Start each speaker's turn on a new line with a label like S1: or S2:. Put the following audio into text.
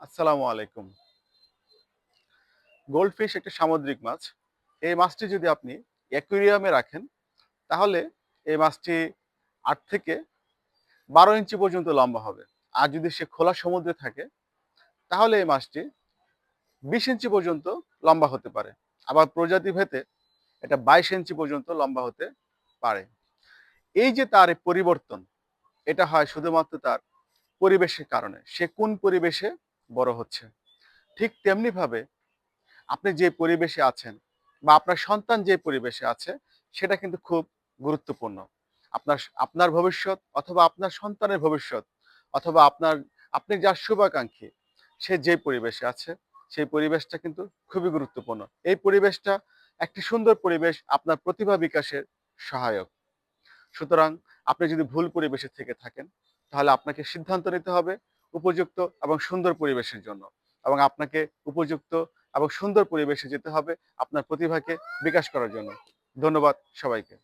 S1: আসসালামু আলাইকুম। গোল্ডফিশ একটা সামুদ্রিক মাছ। এই মাছটি যদি আপনি অ্যাকুয়ারিয়ামে রাখেন, তাহলে এই মাছটি ৮ থেকে ১২ ইঞ্চি পর্যন্ত লম্বা হবে। আর যদি সে খোলা সমুদ্রে থাকে, তাহলে এই মাছটি ২০ ইঞ্চি পর্যন্ত লম্বা হতে পারে। আবার প্রজাতিভেদে এটা ২২ ইঞ্চি পর্যন্ত লম্বা হতে পারে। এই যে তার এই পরিবর্তন, এটা হয় শুধুমাত্র তার পরিবেশের কারণে। সে কোন পরিবেশে বড় হচ্ছে। ঠিক তেমনিভাবে আপনি যে পরিবেশে আছেন বা আপনার সন্তান যে পরিবেশে আছে সেটা কিন্তু খুব গুরুত্বপূর্ণ। আপনার ভবিষ্যৎ অথবা আপনার সন্তানের ভবিষ্যৎ অথবা আপনি যার শুভাকাঙ্ক্ষী সে যে পরিবেশে আছে সেই পরিবেশটা কিন্তু খুবই গুরুত্বপূর্ণ। এই পরিবেশটা একটি সুন্দর পরিবেশ আপনার প্রতিভা বিকাশের সহায়ক। সুতরাং আপনি যদি ভুল পরিবেশে থেকে থাকেন, তাহলে আপনাকে সিদ্ধান্ত নিতে হবে উপযুক্ত এবং সুন্দর পরিবেশের জন্য। এবং আপনাকে উপযুক্ত এবং সুন্দর পরিবেশে যেতে হবে আপনার প্রতিভাকে বিকাশ করার জন্য। ধন্যবাদ সবাইকে।